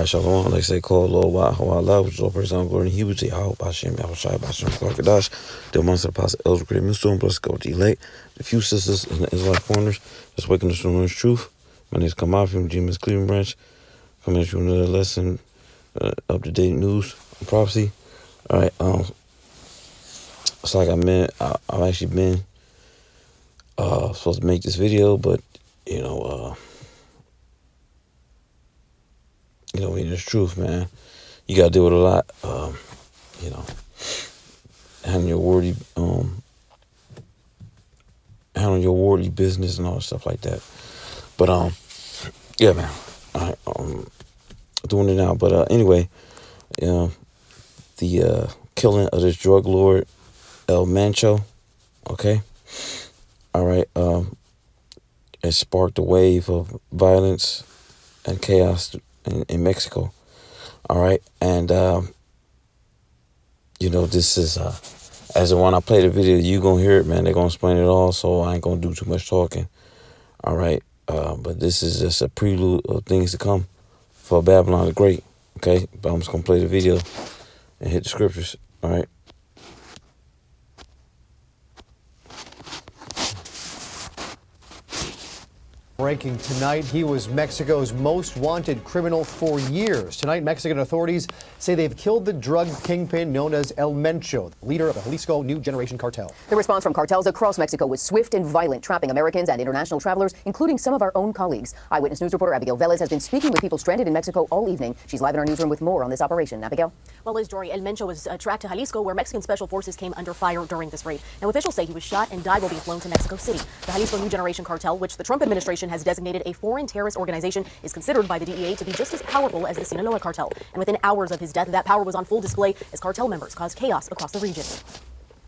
Alright, Shalom, like say, call Lord Wah, how I love, which is all praise and glory, and he would say, how Bashem, Yahushai, Bashem, Kadash, the months of the Apostle, Elder Great Millstone, bless God, the elect, the few sisters in the Israelite foreigners, that's waking us from the truth. My name is Kamal from GMS Cleveland Branch, coming at you another lesson, up-to-date news, and prophecy. Alright, it's like I've actually been, supposed to make this video, but, in the truth, man, you gotta deal with a lot. Handling your worldly business and all that stuff like that. But yeah, man, doing it now. But anyway, the killing of this drug lord El Mencho, okay, all right, it sparked a wave of violence and chaos in Mexico. All right, and this is as when I play the video, you gonna hear it, man. They're gonna explain it all, so I ain't gonna do too much talking. All right, but this is just a prelude of things to come for Babylon the Great. Okay, but I'm just gonna play the video and hit the scriptures. All right. Breaking tonight, he was Mexico's most wanted criminal for years. Tonight, Mexican authorities say they've killed the drug kingpin known as El Mencho, the leader of the Jalisco New Generation Cartel. The response from cartels across Mexico was swift and violent, trapping Americans and international travelers, including some of our own colleagues. Eyewitness News reporter Abigail Velez has been speaking with people stranded in Mexico all evening. She's live in our newsroom with more on this operation. Abigail? Well, Liz Jory, El Mencho was tracked to Jalisco, where Mexican special forces came under fire during this raid. Now, officials say he was shot and died while being flown to Mexico City. The Jalisco New Generation Cartel, which the Trump administration has designated a foreign terrorist organization, is considered by the DEA to be just as powerful as the Sinaloa cartel. And within hours of his death, that power was on full display as cartel members caused chaos across the region.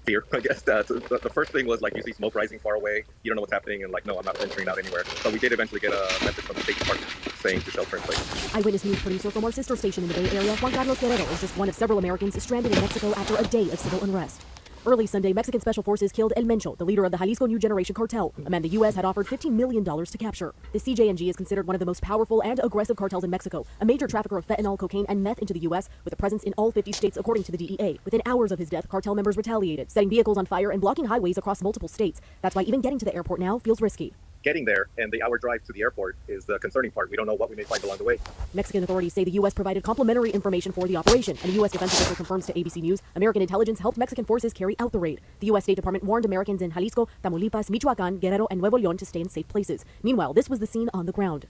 Fear, I guess. The first thing was like you see smoke rising far away, you don't know what's happening, and like, no, I'm not venturing out anywhere. But we did eventually get a message from the State Department saying to shelter in place. Eyewitness News producer from our sister station in the Bay Area, Juan Carlos Guerrero, is just one of several Americans stranded in Mexico after a day of civil unrest. Early Sunday, Mexican special forces killed El Mencho, the leader of the Jalisco New Generation Cartel, a man the U.S. had offered $15 million to capture. The CJNG is considered one of the most powerful and aggressive cartels in Mexico, a major trafficker of fentanyl, cocaine, and meth into the U.S., with a presence in all 50 states, according to the DEA. Within hours of his death, cartel members retaliated, setting vehicles on fire and blocking highways across multiple states. That's why even getting to the airport now feels risky. Getting there and the hour drive to the airport is the concerning part. We don't know what we may find along the way. Mexican authorities say the U.S. provided complimentary information for the operation, and a U.S. defense official confirms to ABC News American intelligence helped Mexican forces carry out the raid. The U.S. State Department warned Americans in Jalisco, Tamaulipas, Michoacan, Guerrero, and Nuevo León to stay in safe places. Meanwhile, this was the scene on the ground.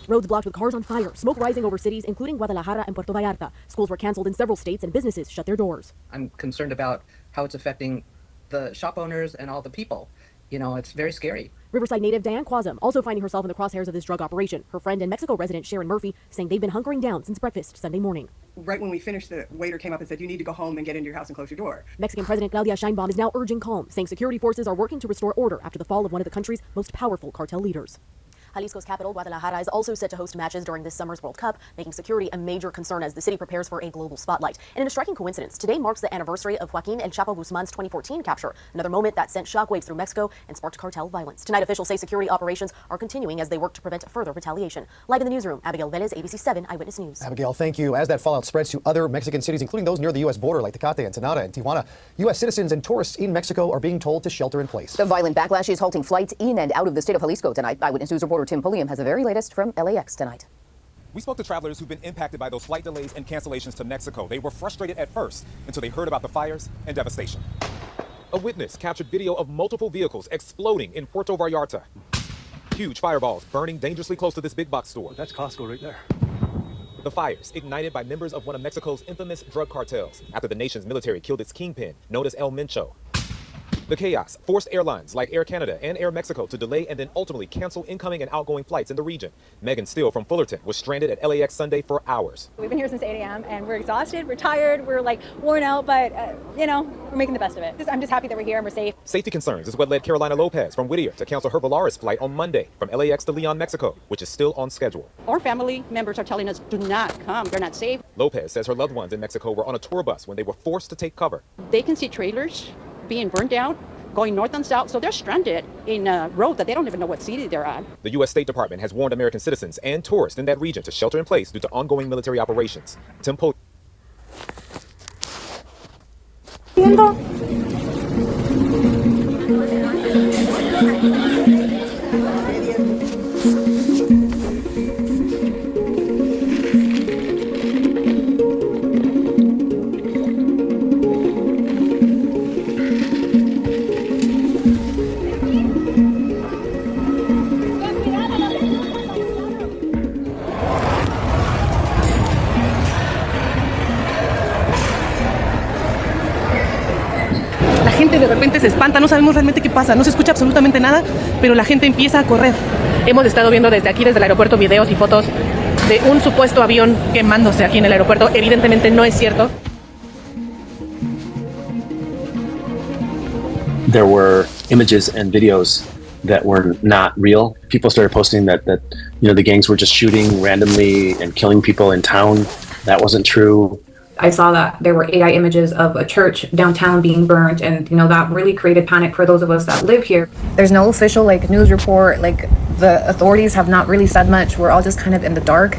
Roads blocked with cars on fire, smoke rising over cities, including Guadalajara and Puerto Vallarta. Schools were canceled in several states, and businesses shut their doors. I'm concerned about how it's affecting the shop owners and all the people. It's very scary. Riverside native Diane Quazem also finding herself in the crosshairs of this drug operation. Her friend and Mexico resident Sharon Murphy saying they've been hunkering down since breakfast Sunday morning. Right when we finished, the waiter came up and said, you need to go home and get into your house and close your door. Mexican President Claudia Sheinbaum is now urging calm, saying security forces are working to restore order after the fall of one of the country's most powerful cartel leaders. Jalisco's capital, Guadalajara, is also set to host matches during this summer's World Cup, making security a major concern as the city prepares for a global spotlight. And in a striking coincidence, today marks the anniversary of Joaquin El Chapo Guzman's 2014 capture, another moment that sent shockwaves through Mexico and sparked cartel violence. Tonight, officials say security operations are continuing as they work to prevent further retaliation. Live in the newsroom, Abigail Velez, ABC 7 Eyewitness News. Abigail, thank you. As that fallout spreads to other Mexican cities, including those near the U.S. border like Tecate, Ensenada, and Tijuana, U.S. citizens and tourists in Mexico are being told to shelter in place. The violent backlash is halting flights in and out of the state of Jalisco tonight. Eyewitness News reporter Tim Pulliam has the very latest from LAX tonight. We spoke to travelers who've been impacted by those flight delays and cancellations to Mexico. They were frustrated at first until they heard about the fires and devastation. A witness captured video of multiple vehicles exploding in Puerto Vallarta. Huge fireballs burning dangerously close to this big box store. That's Costco right there. The fires ignited by members of one of Mexico's infamous drug cartels after the nation's military killed its kingpin, known as El Mencho. The chaos forced airlines like Air Canada and Air Mexico to delay and then ultimately cancel incoming and outgoing flights in the region. Megan Steele from Fullerton was stranded at LAX Sunday for hours. We've been here since 8 a.m. and we're exhausted, we're tired, we're like worn out, but we're making the best of it. I'm just happy that we're here and we're safe. Safety concerns is what led Carolina Lopez from Whittier to cancel her Volaris flight on Monday from LAX to Leon, Mexico, which is still on schedule. Our family members are telling us, do not come, they're not safe. Lopez says her loved ones in Mexico were on a tour bus when they were forced to take cover. They can see trailers being burned down. going north and south. So they're stranded in a road that they don't even know what city they're at. The U.S. State Department has warned American citizens and tourists in that region to shelter in place due to ongoing military operations. Tim Pool. La gente de repente se espanta, no sabemos realmente qué pasa, no se escucha absolutamente nada, pero la gente empieza a correr. Hemos estado viendo desde aquí, desde el aeropuerto, videos y fotos de un supuesto avión quemándose aquí en el aeropuerto. Evidentemente no es cierto. There were images and videos that were not real. People started posting that the gangs were just shooting randomly and killing people in town. That wasn't true. I saw that there were AI images of a church downtown being burnt, and that really created panic for those of us that live here. There's no official news report. The authorities have not really said much. We're all just kind of in the dark.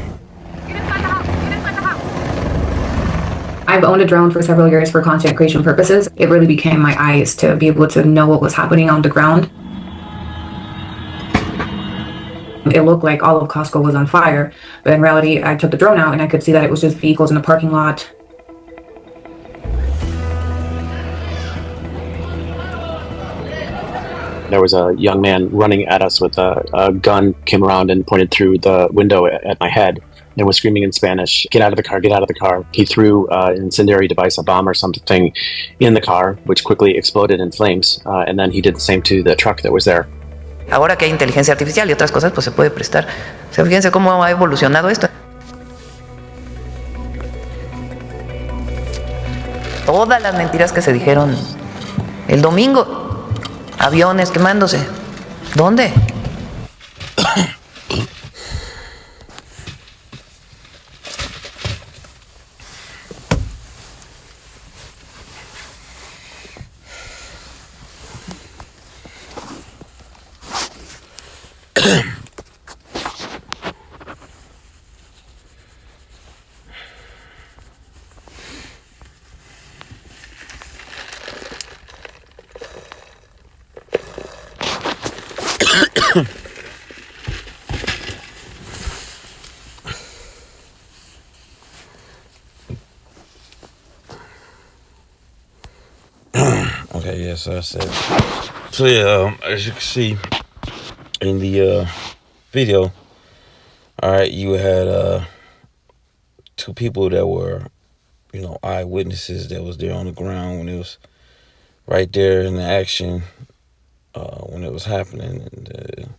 I've owned a drone for several years for content creation purposes. It really became my eyes to be able to know what was happening on the ground. It looked like all of Costco was on fire, but in reality, I took the drone out and I could see that it was just vehicles in the parking lot. There was a young man running at us with a gun, came around and pointed through the window at my head and was screaming in Spanish, "Get out of the car, get out of the car." He threw an incendiary device, a bomb or something, in the car, which quickly exploded in flames. And then he did the same to the truck that was there. Ahora que hay inteligencia artificial y otras cosas, pues se puede prestar. O sea, fíjense cómo ha evolucionado esto. Todas las mentiras que se dijeron el domingo. Aviones quemándose. ¿Dónde? Okay, yes, I said. So yeah, as you can see in the video, all right, you had two people that were, eyewitnesses that was there on the ground when it was right there in the action when it was happening. And,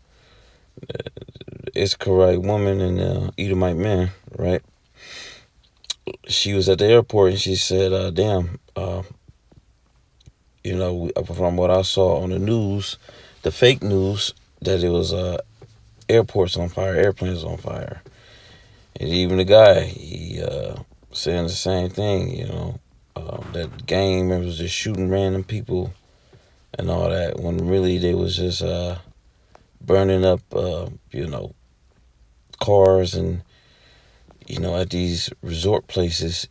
Israelite woman and Edomite man, right? She was at the airport and she said, "Damn." From what I saw on the news, the fake news, that it was airports on fire, airplanes on fire. And even the guy, he saying the same thing, that gang members was just shooting random people and all that, when really they was just burning up, cars and, at these resort places,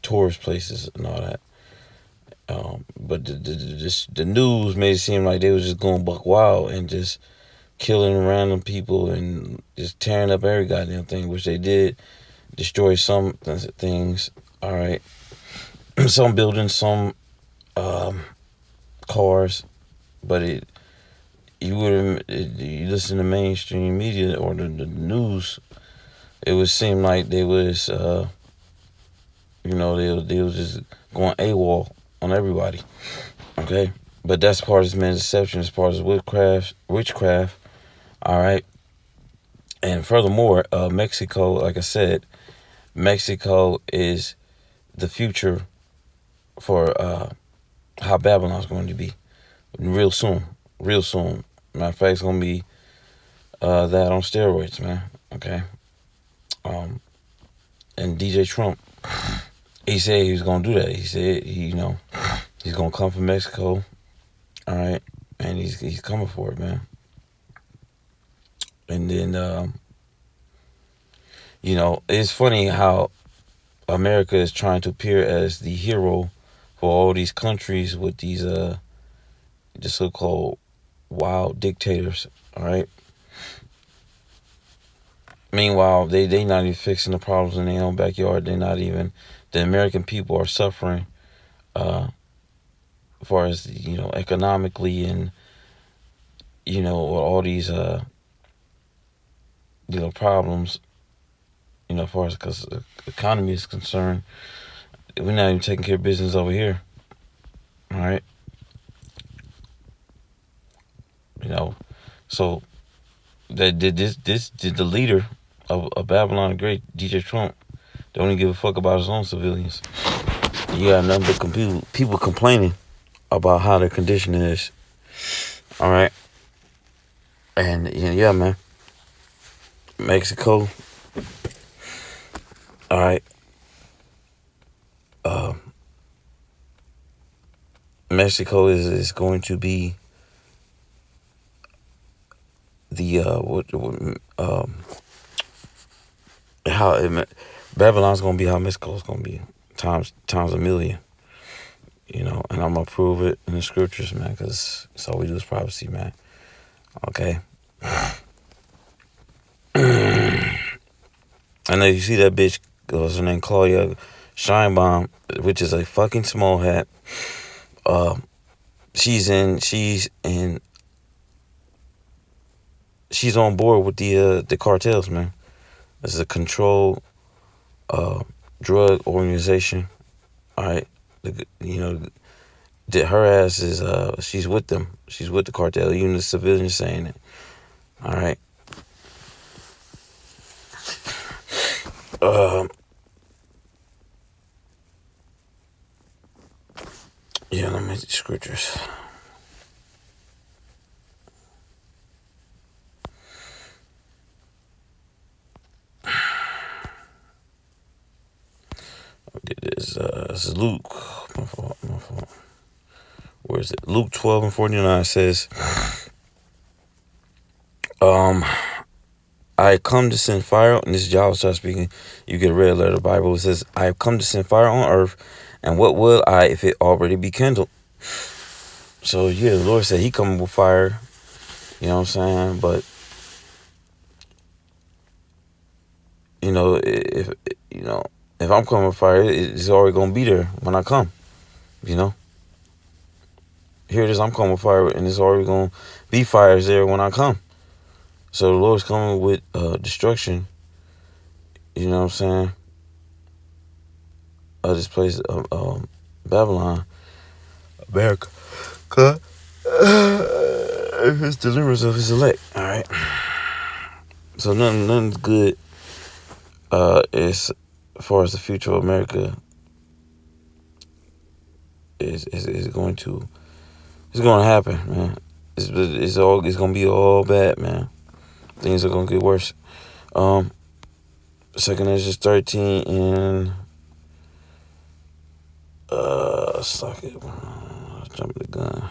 tourist places and all that. But the news made it seem like they was just going buck wild and just killing random people and just tearing up every goddamn thing, which they did. Destroy some things, all right. Some buildings, some cars, but you listen to mainstream media or the news, it would seem like they was, they was just going AWOL on everybody, okay? But that's part of this man's deception, as part of witchcraft, all right? And furthermore, Mexico, like I said, Mexico is the future for how Babylon's going to be real soon. Matter of fact, it's going to be that on steroids, man, okay? And DJ Trump, he said he was going to do that. He said, he's going to come from Mexico All right, and he's coming for it, man. And then it's funny how America is trying to appear as the hero for all these countries with these the so-called wild dictators. All right. Meanwhile, they not even fixing the problems in their own backyard. They're not even. The American people are suffering, as far as economically and all these problems. As far as because the economy is concerned, we're not even taking care of business over here. All right. So the leader of Babylon the Great, DJ Trump, don't even give a fuck about his own civilians. You got nothing but people complaining about how their condition is. All right. And yeah, man. Mexico. All right. Mexico is going to be the Babylon's gonna be how Mexico's gonna be times a million. And I'm gonna prove it in the scriptures, man, because that's all we do is prophecy, man. Okay. I know you see that bitch, what's her name, Claudia Sheinbaum, which is a fucking small hat. She's on board with the cartels, man. This is a controlled drug organization. All right. Her ass is she's with them. She's with the cartel. Even the civilians saying it. All right. Let me read the scriptures. Okay, this is Luke. My fault. Where is it? Luke 12:49 says, I come to send fire, and this is Yahweh speaking. You get a red letter of the Bible. It says, I have come to send fire on earth, and what will I if it already be kindled? So the Lord said he coming with fire. You know what I'm saying? But if I'm coming with fire, it's already gonna be there when I come. Here it is, I'm coming with fire, and it's already gonna be fires there when I come. So the Lord's coming with destruction. You know what I'm saying? Of this place, Babylon, America, his deliverance of his elect. All right. So nothing's good. As far as the future of America is going to happen, man. It's gonna be all bad, man. Things are gonna get worse. 2 Ezra 13 and suck it. Jumping the gun.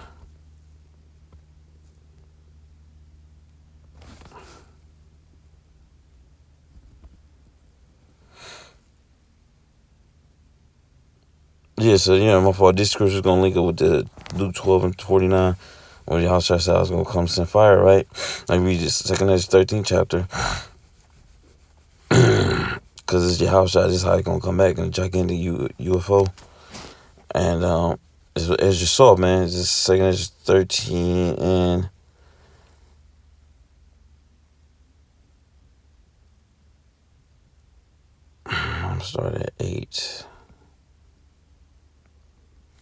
Yeah, so my fault. This scripture is gonna link up with the Luke 12:49, where the house said I was gonna come send fire, right? Like read this 2 Ezra 13 chapter. Because it's your house shot, this is how it's gonna come back in a gigantic UFO. And as you saw, man, it's just 2 Ezra 13 and I'm starting at 8.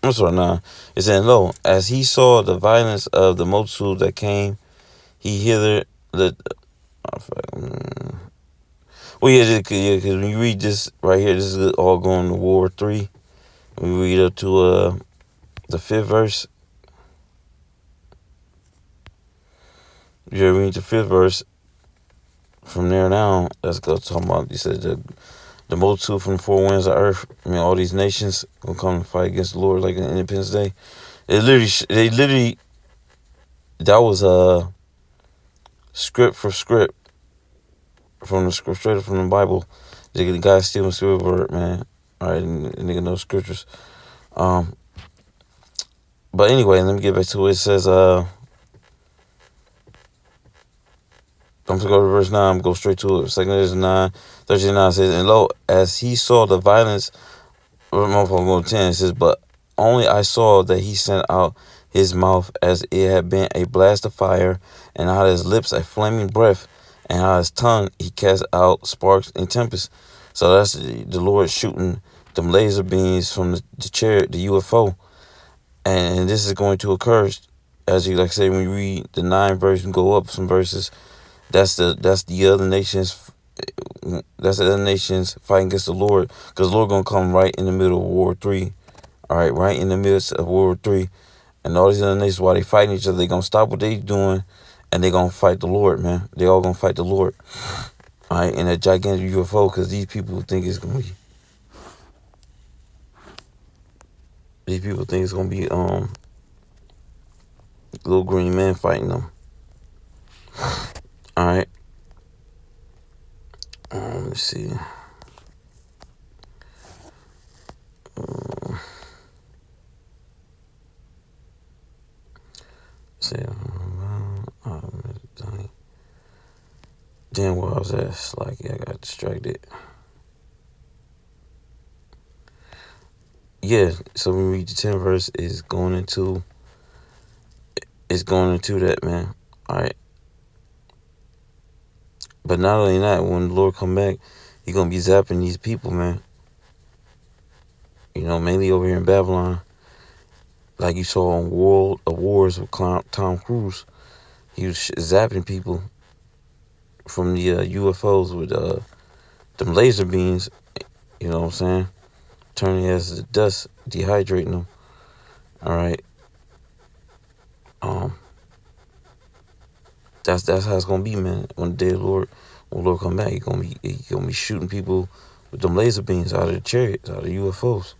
I'm sorry, 9. It said, lo, as he saw the violence of the multitude that came, he hither because when you read this right here, this is all going to War 3. We read up to the 5th verse. You read the 5th verse. From there down, let's go talking about. He said the multitude from the four winds of earth. All these nations gonna come and fight against the Lord like on Independence Day. They literally that was script for script from the script, straight from the Bible. The guy Steven Spielberg, man. All right, nigga knows scriptures. But anyway, let me get back to it. It says, I'm going to go to verse 9. I'm going to go straight to it. 2 Corinthians 9:39 says, and lo, as he saw the violence, I'm going to 10. It says, but only I saw that he sent out his mouth as it had been a blast of fire, and out of his lips a flaming breath, and out of his tongue he cast out sparks and tempests. So that's the Lord shooting them laser beams from the chariot, the UFO. And this is going to occur, as you like say, when you read the 9 verse and go up some verses. That's the other nations. That's the other nations fighting against the Lord, because the Lord gonna come right in the middle of World War III. All right, right in the midst of World War III, and all these other nations, while they fighting each other, they gonna stop what they doing, and they gonna fight the Lord, man. They all gonna fight the Lord. All right, in a gigantic UFO, because these people think it's gonna be. These people think it's gonna be little green men fighting them. All right. Let me see. Damn, where I was at, like, I got distracted. Yeah, so when we read the 10th verse, it's going into that, man. All right. But not only that, when the Lord come back, He gonna be zapping these people, man. You know, mainly over here in Babylon, like you saw on World of Wars with Tom Cruise. He was zapping people from the UFOs with them laser beams. You know what I'm saying? Turning it as dust, dehydrating them. All right. That's how it's gonna be, man. When the day of the Lord, when the Lord come back, he gonna be shooting people with them laser beams out of the chariots, out of the UFOs.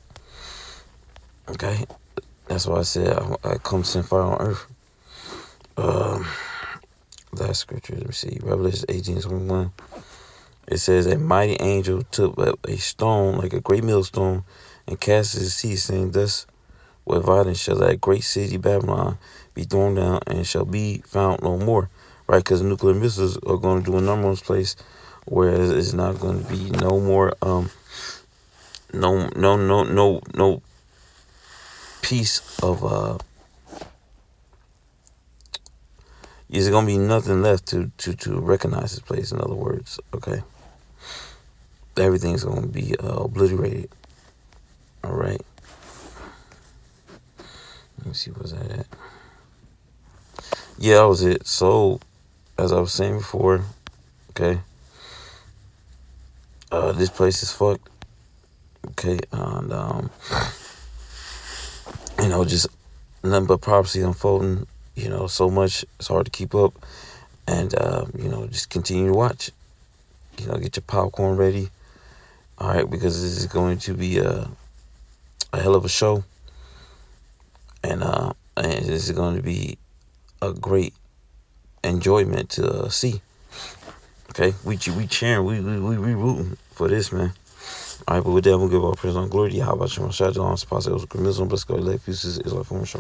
Okay, that's why I said I come send fire on earth. Last scripture, let me see, Revelation 18:21. It says, a mighty angel took up a stone like a great millstone and cast it to the sea, saying, thus with violence shall that great city Babylon be thrown down and shall be found no more. Right, because nuclear missiles are going to do a number on this place, whereas it's not going to be no more no piece of there's gonna be nothing left to recognize this place. In other words, okay, everything's gonna be obliterated. All right. Let me see, where's that at? Yeah, that was it. So, as I was saying before, okay, this place is fucked. Okay, and you know, just nothing but prophecy unfolding. You know, so much, it's hard to keep up. And you know, just continue to watch. You know, get your popcorn ready. All right, because this is going to be a hell of a show, and this is going to be a great enjoyment to see. Okay, we cheering, we rooting for this, man. All right, but with that, we'll give our praise on glory. How about you? Shout out to all the sponsors. It was a good. Let's go. Let fuses is our former show.